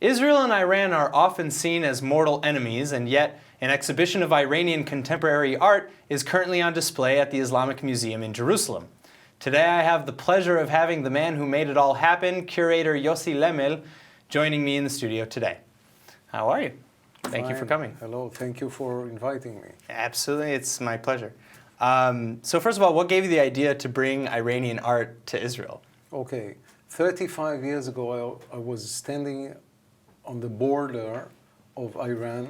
Israel and Iran are often seen as mortal enemies, and yet an exhibition of Iranian contemporary art is currently on display at the Islamic Museum in Jerusalem. Today I have the pleasure of having the man who made it all happen, Curator Yossi Lemel, joining me in the studio today. How are you? Thank you for coming. Hello, thank you for inviting me. Absolutely, it's my pleasure. So first of all, what gave you the idea to bring Iranian art to Israel? Okay, 35 years ago I was standing on the border of Iran,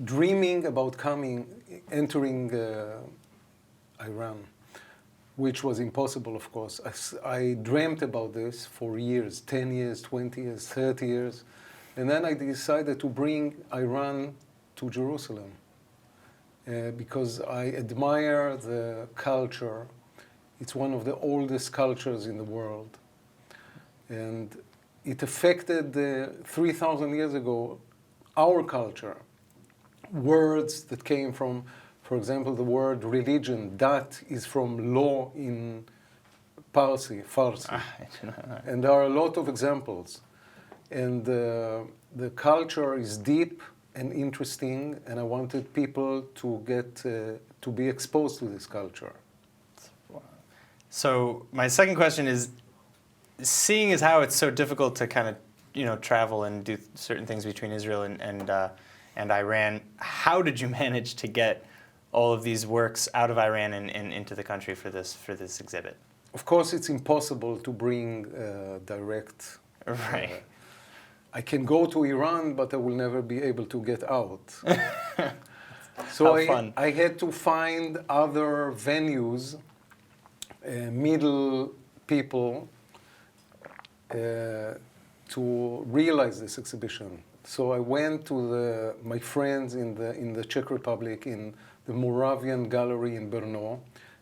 dreaming about entering Iran, which was impossible, of course. I dreamt about this for years, 10 years, 20 years, 30 years. And then I decided to bring Iran to Jerusalem because I admire the culture. It's one of the oldest cultures in the world. And it affected 3,000 years ago our culture. Words that came from, for example, the word religion, dat is from law in Farsi. And there are a lot of examples. And the culture is deep and interesting, and I wanted people to get to be exposed to this culture. So my second question is, seeing as how it's so difficult to kind of, travel and do certain things between Israel and Iran, how did you manage to get all of these works out of Iran and into the country for this exhibit? Of course, it's impossible to bring direct. Right. I can go to Iran, but I will never be able to get out. So I had to find other venues, middle people, to realize this exhibition. So I went to my friends in the Czech Republic, in the Moravian Gallery in Brno,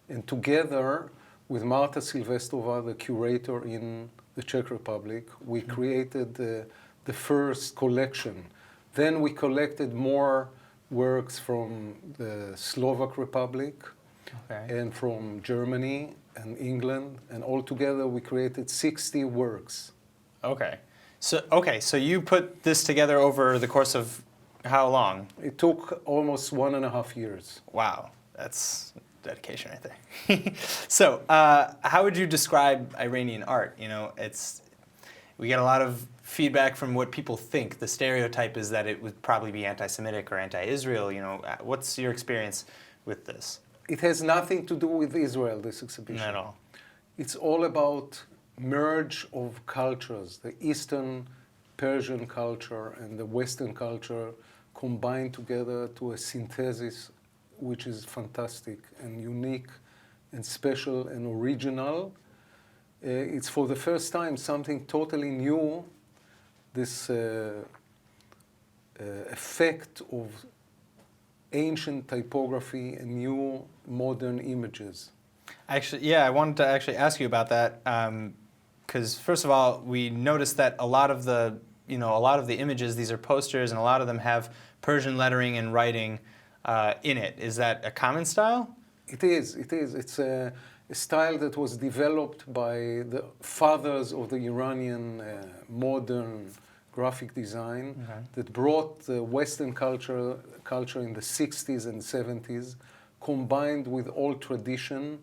and together with Marta Silvestrova, the curator in the Czech Republic, we created the first collection. Then we collected more works from the Slovak Republic and from Germany and England, and altogether we created 60 works. Okay. So you put this together over the course of how long? It took almost 1.5 years. Wow, that's dedication right there. So how would you describe Iranian art? We get a lot of feedback from what people think. The stereotype is that it would probably be anti-Semitic or anti-Israel. What's your experience with this? It has nothing to do with Israel, this exhibition. Not at all. It's all about merge of cultures, the Eastern Persian culture and the Western culture combined together to a synthesis which is fantastic and unique and special and original. It's for the first time something totally new, this effect of ancient typography and new modern images. Actually, yeah, I wanted to actually ask you about that because first of all, we noticed that a lot of the images, these are posters, and a lot of them have Persian lettering and writing in it. Is that a common style? It is. It's a style that was developed by the fathers of the Iranian modern graphic design that brought the Western culture in the 60s and 70s, combined with old tradition,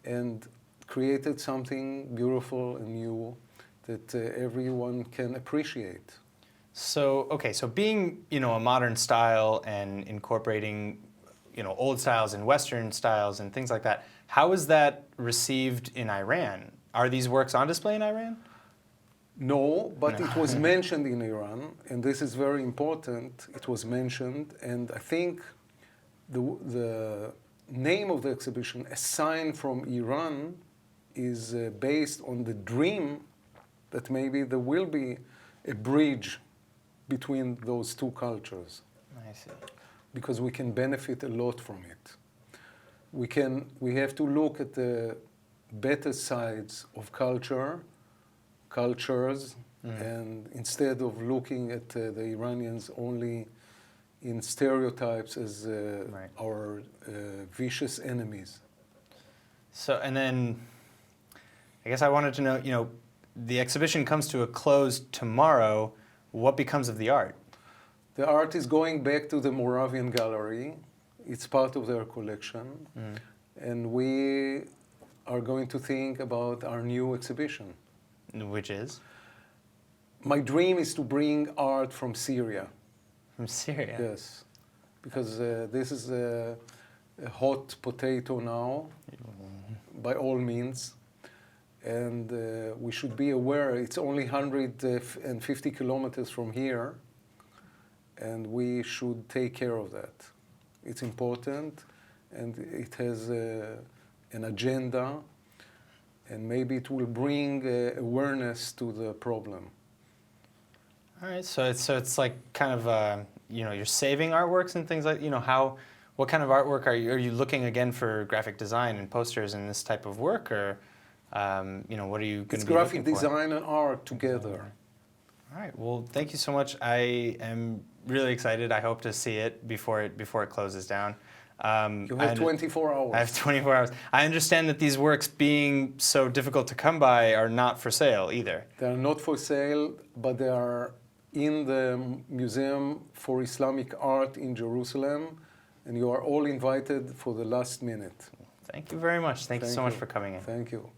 and created something beautiful and new that everyone can appreciate. So, so being, a modern style and incorporating, old styles and Western styles and things like that, how is that received in Iran? Are these works on display in Iran? No, but it was mentioned in Iran, and this is very important. It was mentioned, and I think the name of the exhibition, A Sign from Iran, is based on the dream that maybe there will be a bridge between those two cultures. I see. Because we can benefit a lot from it. We have to look at the better sides of cultures, and instead of looking at the Iranians only in stereotypes as our vicious enemies. So, and then I guess I wanted to know, the exhibition comes to a close tomorrow. What becomes of the art? The art is going back to the Moravian Gallery. It's part of their collection. And we are going to think about our new exhibition. Which is? My dream is to bring art from Syria. From Syria? Yes, because this is a hot potato now, by all means. And we should be aware it's only 150 kilometers from here, and we should take care of that. It's important, and it has an agenda, and maybe it will bring awareness to the problem. All right, so it's like kind of you're saving artworks and things like what kind of artwork are you looking again for graphic design and posters and this type of work, or what are you going to be looking for? It's graphic design and art together. All right, well, thank you so much. I am really excited. I hope to see it before it closes down. You have 24 hours. I have 24 hours. I understand that these works, being so difficult to come by, are not for sale either. They are not for sale, but they are in the Museum for Islamic Art in Jerusalem, and you are all invited for the last minute. Thank you very much. Thank you so much for coming in. Thank you.